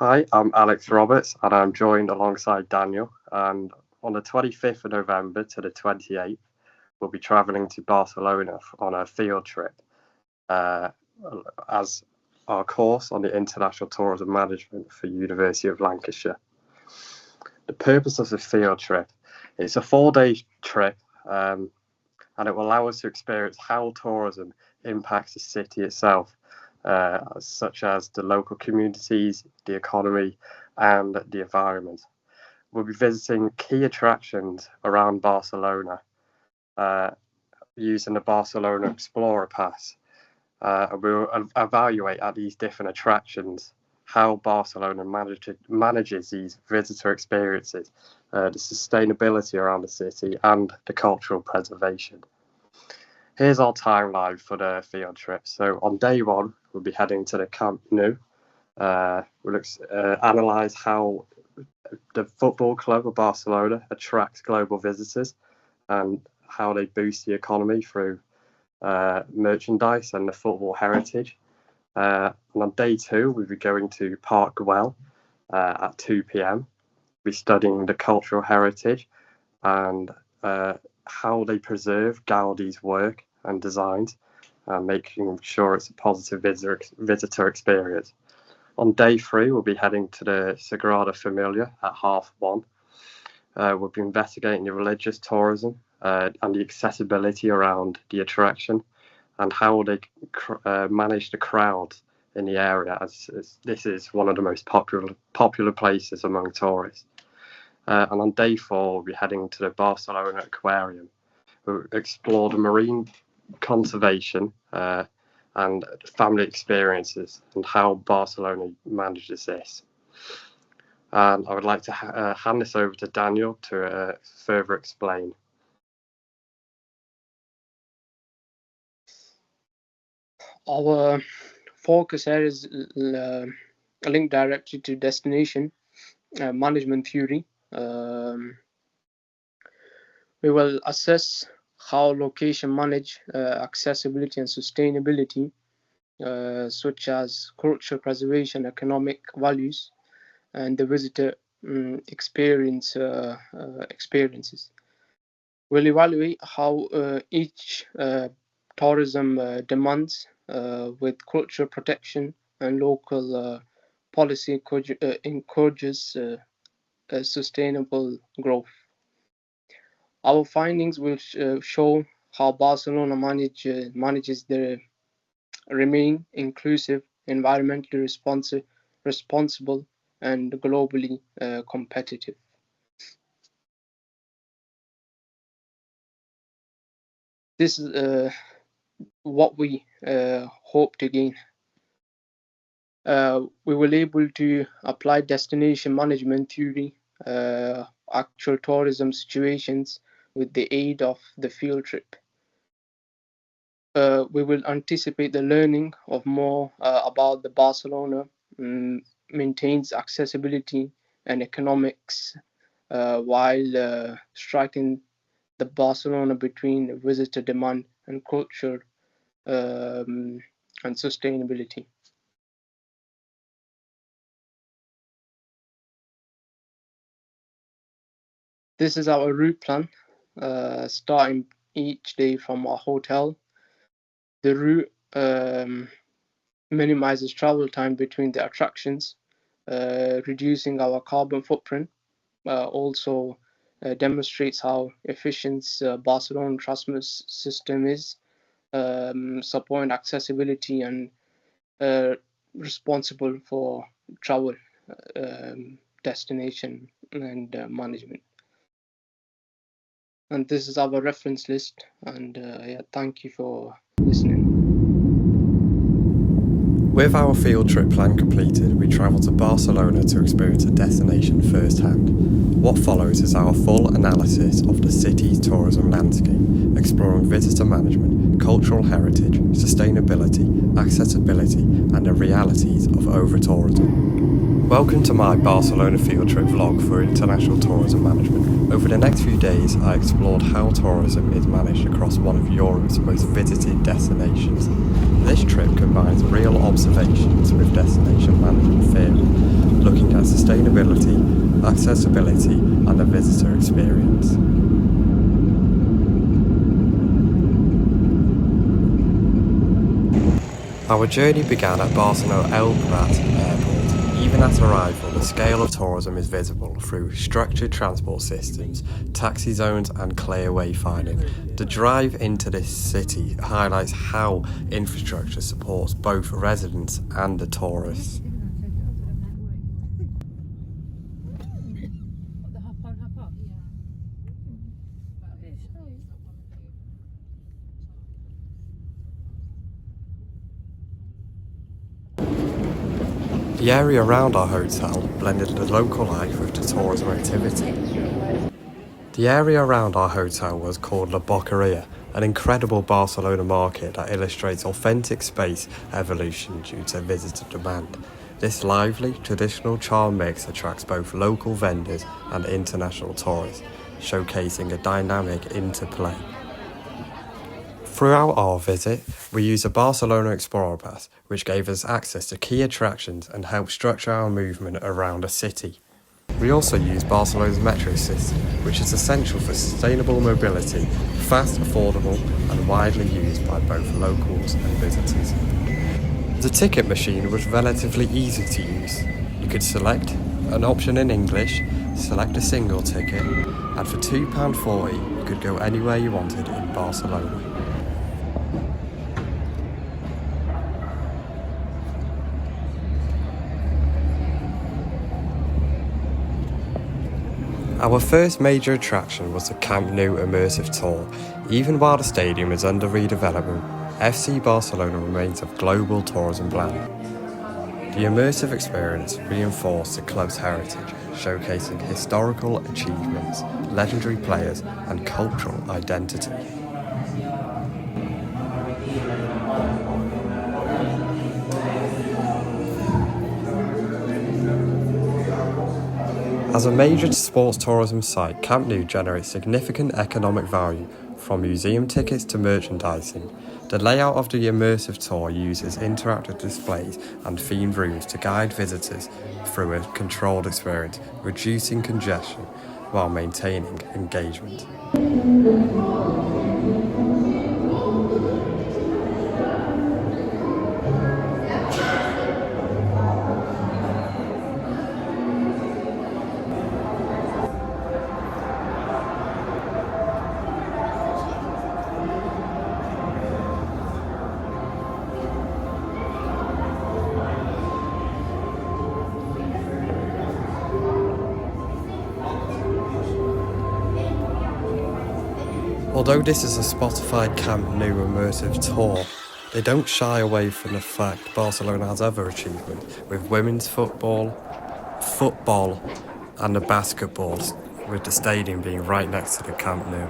Hi, I'm Alex Roberts, and I'm joined alongside Daniel. And on the 25th of November to the 28th, we'll be travelling to Barcelona on a field trip uh, as our course on the International Tourism Management for University of Lancashire. The purpose of the field trip is a 4 day trip, and it will allow us to experience how tourism impacts the city itself, such as the local communities, the economy, and the environment. We'll be visiting key attractions around Barcelona uh, using the Barcelona Explorer Pass. And we'll evaluate at these different attractions how Barcelona manages these visitor experiences, the sustainability around the city, and the cultural preservation. Here's our timeline for the field trip. So on day one, we'll be heading to the Camp Nou. We'll analyse how the football club of Barcelona attracts global visitors and how they boost the economy through merchandise and the football heritage. And on day two, we'll be going to Park Güell at 2 p.m. We'll be studying the cultural heritage and how they preserve Gaudi's work and designs, and making sure it's a positive visitor experience. On day three, we'll be heading to the Sagrada Familia at 1:30. We'll be investigating the religious tourism and the accessibility around the attraction, and how they manage the crowds in the area, as this is one of the most popular places among tourists. And on day four, we'll be heading to the Barcelona Aquarium. We'll explore the marine conservation and family experiences and how Barcelona manages this. And I would like to hand this over to Daniel to further explain. Our focus here is linked directly to destination management theory. We will assess how location manage accessibility and sustainability, such as cultural preservation, economic values, and the visitor experiences. We'll evaluate how each tourism demands with cultural protection and local policy encourages sustainable growth. Our findings will show how Barcelona manages the remain inclusive, environmentally responsible, and globally competitive. This is what we hope to gain. We will able to apply destination management theory, actual tourism situations with the aid of the field trip. We will anticipate the learning of more about the Barcelona maintains accessibility and economics while striking the Barcelona between visitor demand and culture and sustainability. This is our route plan, starting each day from our hotel. The route minimizes travel time between the attractions, reducing our carbon footprint. Also demonstrates how efficient Barcelona transport system is, supporting accessibility and responsible for travel destination and management. And this is our reference list, and thank you for listening. With our field trip plan completed, we travel to Barcelona to experience a destination firsthand. What follows is our full analysis of the city's tourism landscape, exploring visitor management, cultural heritage, sustainability, accessibility, and the realities of over-tourism. Welcome to my Barcelona field trip vlog for international tourism management. Over the next few days, I explored how tourism is managed across one of Europe's most visited destinations. This trip combines real observations with destination management theory, looking accessibility and the visitor experience. Our journey began at Barcelona El Prat Airport. Even at arrival, the scale of tourism is visible through structured transport systems, taxi zones and clear wayfinding. The drive into this city highlights how infrastructure supports both residents and the tourists. The area around our hotel blended the local life with the tourism activity. The area around our hotel was called La Boqueria, an incredible Barcelona market that illustrates authentic space evolution due to visitor demand. This lively, traditional charm mix attracts both local vendors and international tourists, showcasing a dynamic interplay. Throughout our visit, we used a Barcelona Explorer Pass, which gave us access to key attractions and helped structure our movement around the city. We also used Barcelona's metro system, which is essential for sustainable mobility, fast, affordable, and widely used by both locals and visitors. The ticket machine was relatively easy to use. You could select an option in English, select a single ticket, and for £2.40 you could go anywhere you wanted in Barcelona. Our first major attraction was the Camp Nou immersive tour. Even while the stadium is under redevelopment, FC Barcelona remains a global tourism brand. The immersive experience reinforced the club's heritage, showcasing historical achievements, legendary players, and cultural identity. As a major sports tourism site, Camp Nou generates significant economic value, from museum tickets to merchandising. The layout of the immersive tour uses interactive displays and themed rooms to guide visitors through a controlled experience, reducing congestion while maintaining engagement. Although this is a Spotify Camp Nou immersive tour, they don't shy away from the fact Barcelona has other achievements, with women's football, and the basketball, with the stadium being right next to the Camp Nou.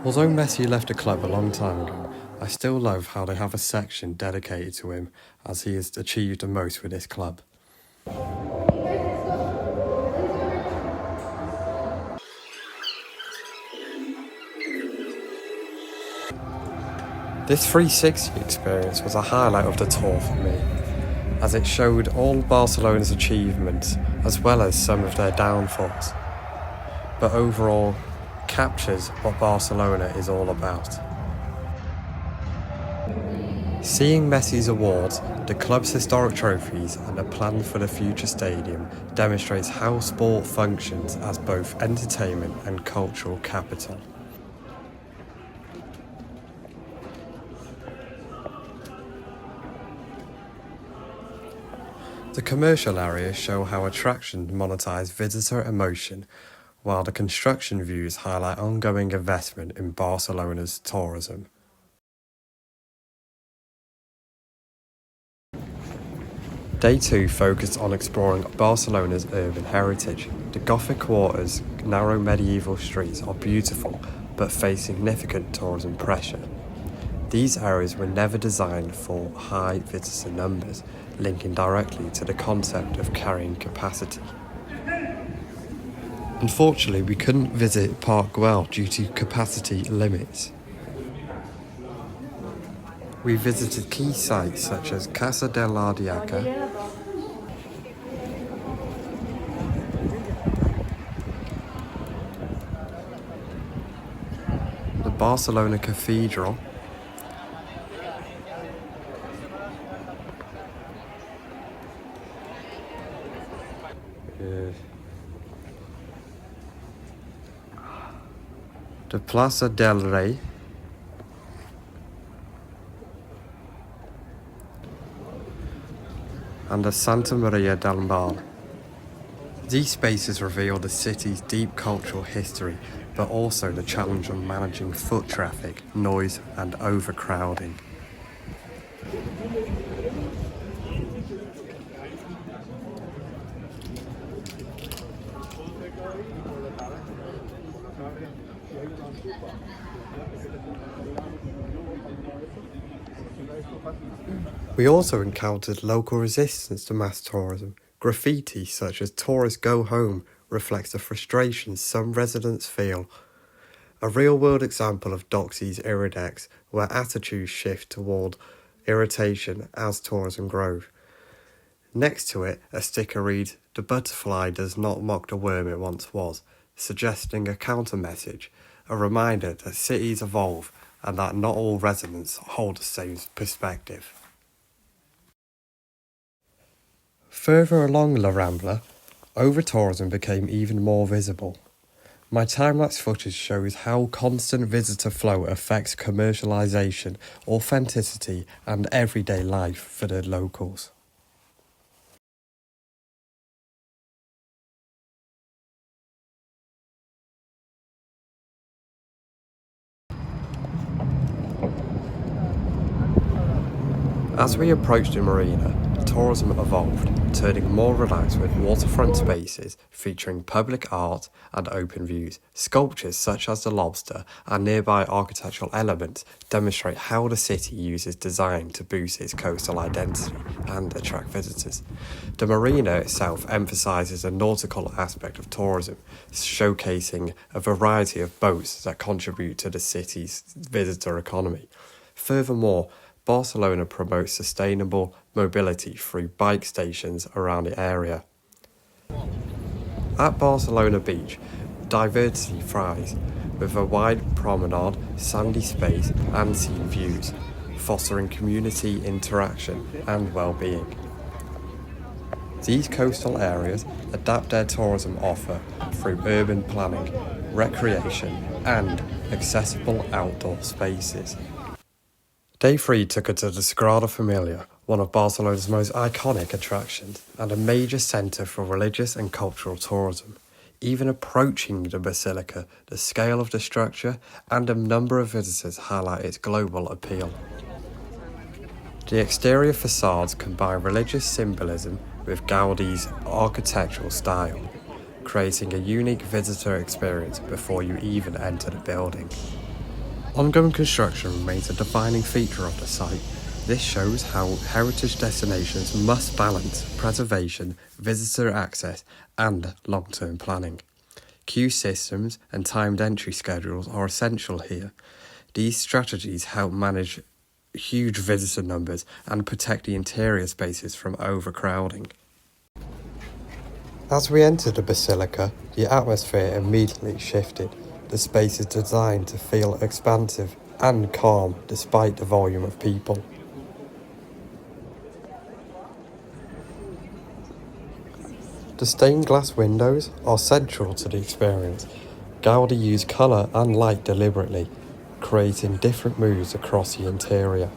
Although Messi left the club a long time ago, I still love how they have a section dedicated to him, as he has achieved the most with this club. This 360 experience was a highlight of the tour for me, as it showed all Barcelona's achievements as well as some of their downfalls, but overall captures what Barcelona is all about. Seeing Messi's awards, the club's historic trophies and the plan for the future stadium demonstrates how sport functions as both entertainment and cultural capital. The commercial areas show how attractions monetize visitor emotion, while the construction views highlight ongoing investment in Barcelona's tourism. Day 2 focused on exploring Barcelona's urban heritage. The Gothic quarters' narrow medieval streets are beautiful, but face significant tourism pressure. These areas were never designed for high visitor numbers, linking directly to the concept of carrying capacity. Unfortunately, we couldn't visit Park Güell due to capacity limits. We visited key sites such as Casa de la Diaca, Barcelona Cathedral, the Plaza del Rey, and the Santa Maria del Mar. These spaces reveal the city's deep cultural history, but also the challenge of managing foot traffic, noise, and overcrowding. We also encountered local resistance to mass tourism. Graffiti such as "Tourists Go Home" reflects the frustration some residents feel. A real-world example of Doxy's iridex, where attitudes shift toward irritation as tourism grows. Next to it, a sticker reads, "The butterfly does not mock the worm it once was," suggesting a counter-message, a reminder that cities evolve and that not all residents hold the same perspective. Further along La Rambla, over-tourism became even more visible. My time-lapse footage shows how constant visitor flow affects commercialization, authenticity, and everyday life for the locals. As we approached the marina, tourism evolved, turning more relaxed with waterfront spaces featuring public art and open views. Sculptures such as the lobster and nearby architectural elements demonstrate how the city uses design to boost its coastal identity and attract visitors. The marina itself emphasizes the nautical aspect of tourism, showcasing a variety of boats that contribute to the city's visitor economy. Furthermore, Barcelona promotes sustainable mobility through bike stations around the area. At Barcelona Beach, diversity thrives, with a wide promenade, sandy space, and scene views, fostering community interaction and well-being. These coastal areas adapt their tourism offer through urban planning, recreation, and accessible outdoor spaces. Day 3 took us to the Sagrada Familia, one of Barcelona's most iconic attractions and a major centre for religious and cultural tourism. Even approaching the basilica, the scale of the structure and the number of visitors highlight its global appeal. The exterior facades combine religious symbolism with Gaudi's architectural style, creating a unique visitor experience before you even enter the building. Ongoing construction remains a defining feature of the site. This shows how heritage destinations must balance preservation, visitor access, and long-term planning. Queue systems and timed entry schedules are essential here. These strategies help manage huge visitor numbers and protect the interior spaces from overcrowding. As we entered the basilica, the atmosphere immediately shifted. The space is designed to feel expansive and calm despite the volume of people. The stained glass windows are central to the experience. Gaudi used colour and light deliberately, creating different moods across the interior.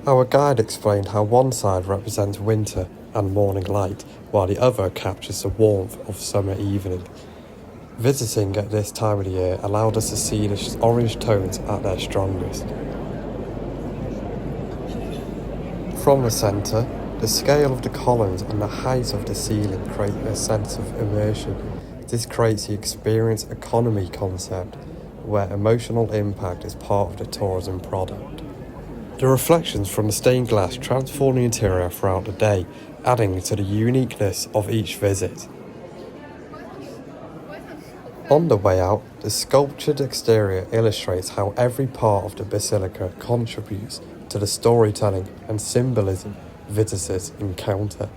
Our guide explained how one side represents winter and morning light, while the other captures the warmth of summer evening. Visiting at this time of the year allowed us to see the orange tones at their strongest. From the centre, the scale of the columns and the height of the ceiling create a sense of immersion. This creates the experience economy concept, where emotional impact is part of the tourism product. The reflections from the stained glass transform the interior throughout the day, adding to the uniqueness of each visit. On the way out, the sculptured exterior illustrates how every part of the basilica contributes to the storytelling and symbolism visitors encounter.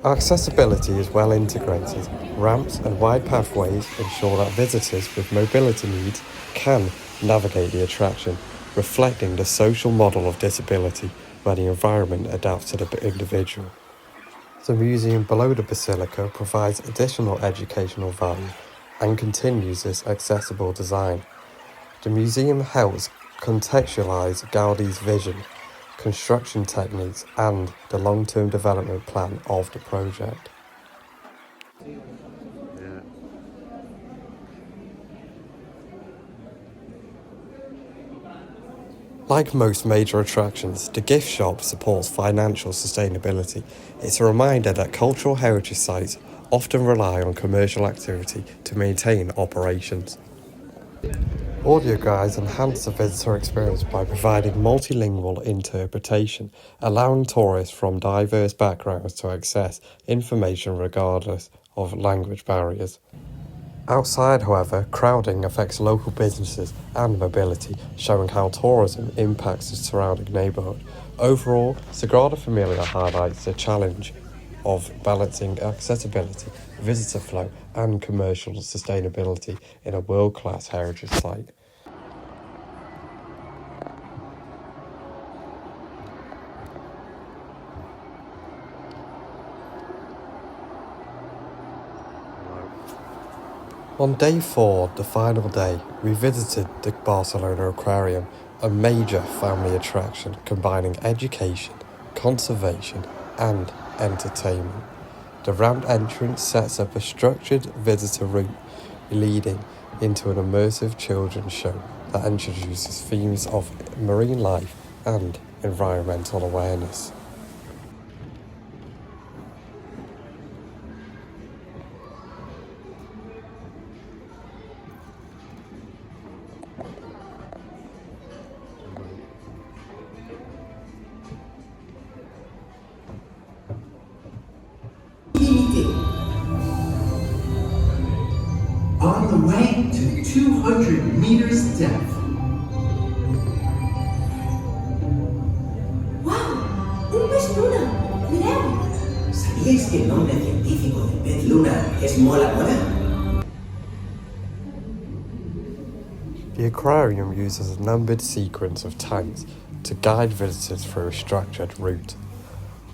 Accessibility is well integrated. Ramps and wide pathways ensure that visitors with mobility needs can navigate the attraction, reflecting the social model of disability where the environment adapts to the individual. The museum below the basilica provides additional educational value and continues this accessible design. The museum helps contextualize Gaudi's vision, construction techniques and the long-term development plan of the project. Yeah. Like most major attractions, the gift shop supports financial sustainability. It's a reminder that cultural heritage sites often rely on commercial activity to maintain operations. Audio guides enhance the visitor experience by providing multilingual interpretation, allowing tourists from diverse backgrounds to access information regardless of language barriers. Outside, however, crowding affects local businesses and mobility, showing how tourism impacts the surrounding neighbourhood. Overall, Sagrada Familia highlights the challenge of balancing accessibility, visitor flow and commercial sustainability in a world-class heritage site. On day 4, the final day, we visited the Barcelona Aquarium, a major family attraction combining education, conservation and entertainment. The ramp entrance sets up a structured visitor route leading into an immersive children's show that introduces themes of marine life and environmental awareness. On the way to 200 meters depth. ¡Wow! ¡Un pez luna! ¡Mireu! ¿Sabíais que el nombre científico del pez luna es mola mola? The aquarium uses a numbered sequence of tanks to guide visitors through a structured route.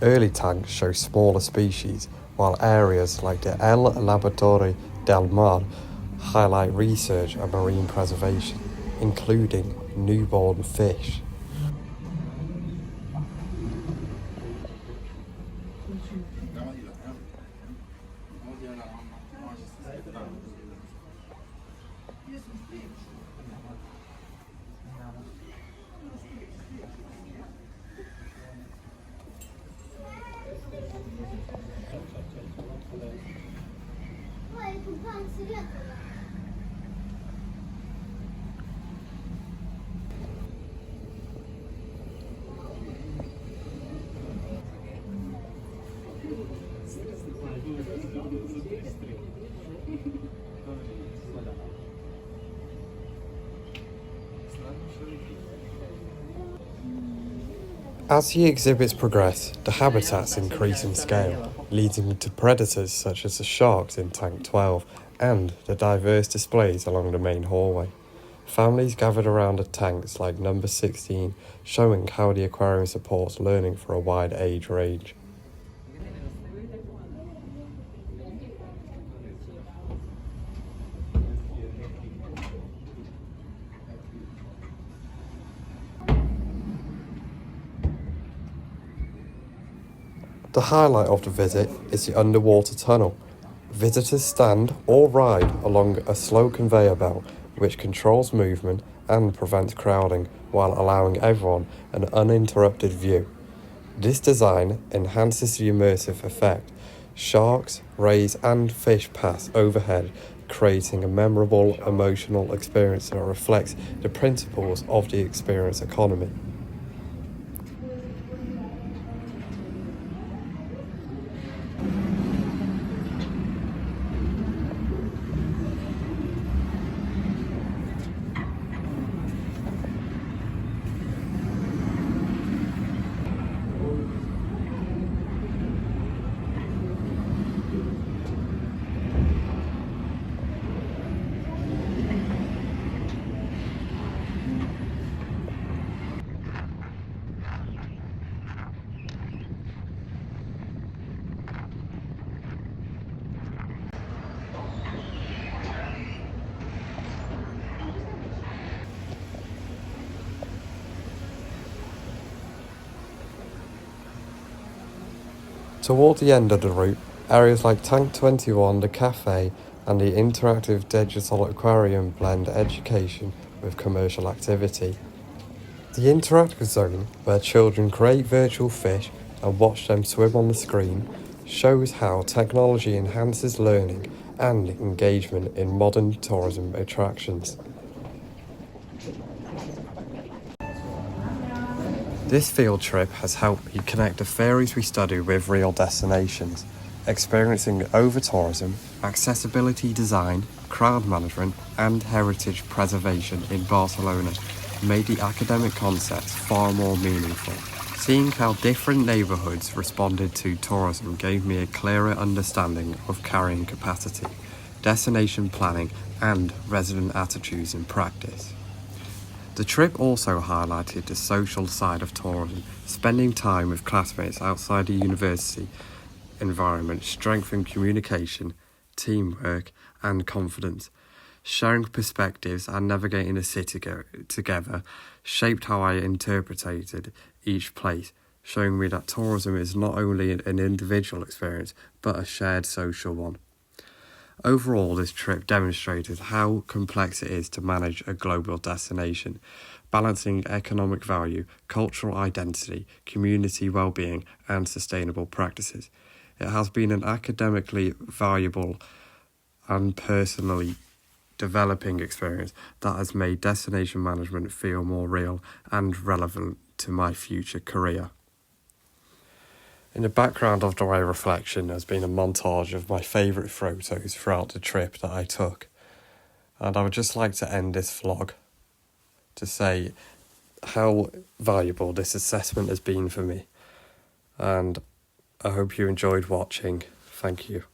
Early tanks show smaller species, while areas like the El Laboratorio del Mar highlight research and marine preservation, including newborn fish. As the exhibits progress, the habitats increase in scale, leading to predators such as the sharks in Tank 12 and the diverse displays along the main hallway. Families gathered around the tanks like number 16, showing how the aquarium supports learning for a wide age range. The highlight of the visit is the underwater tunnel. Visitors stand or ride along a slow conveyor belt which controls movement and prevents crowding while allowing everyone an uninterrupted view. This design enhances the immersive effect. Sharks, rays and fish pass overhead, creating a memorable emotional experience that reflects the principles of the experience economy. Toward the end of the route, areas like Tank 21, the cafe, and the interactive digital aquarium blend education with commercial activity. The interactive zone, where children create virtual fish and watch them swim on the screen, shows how technology enhances learning and engagement in modern tourism attractions. This field trip has helped me connect the theories we study with real destinations, experiencing over-tourism, accessibility design, crowd management and heritage preservation in Barcelona made the academic concepts far more meaningful. Seeing how different neighbourhoods responded to tourism gave me a clearer understanding of carrying capacity, destination planning and resident attitudes in practice. The trip also highlighted the social side of tourism. Spending time with classmates outside the university environment strengthened communication, teamwork, and confidence. Sharing perspectives and navigating the city together shaped how I interpreted each place, showing me that tourism is not only an individual experience, but a shared social one. Overall, this trip demonstrated how complex it is to manage a global destination, balancing economic value, cultural identity, community well-being, and sustainable practices. It has been an academically valuable and personally developing experience that has made destination management feel more real and relevant to my future career. In the background of my reflection has been a montage of my favourite photos throughout the trip that I took. And I would just like to end this vlog to say how valuable this assessment has been for me. And I hope you enjoyed watching. Thank you.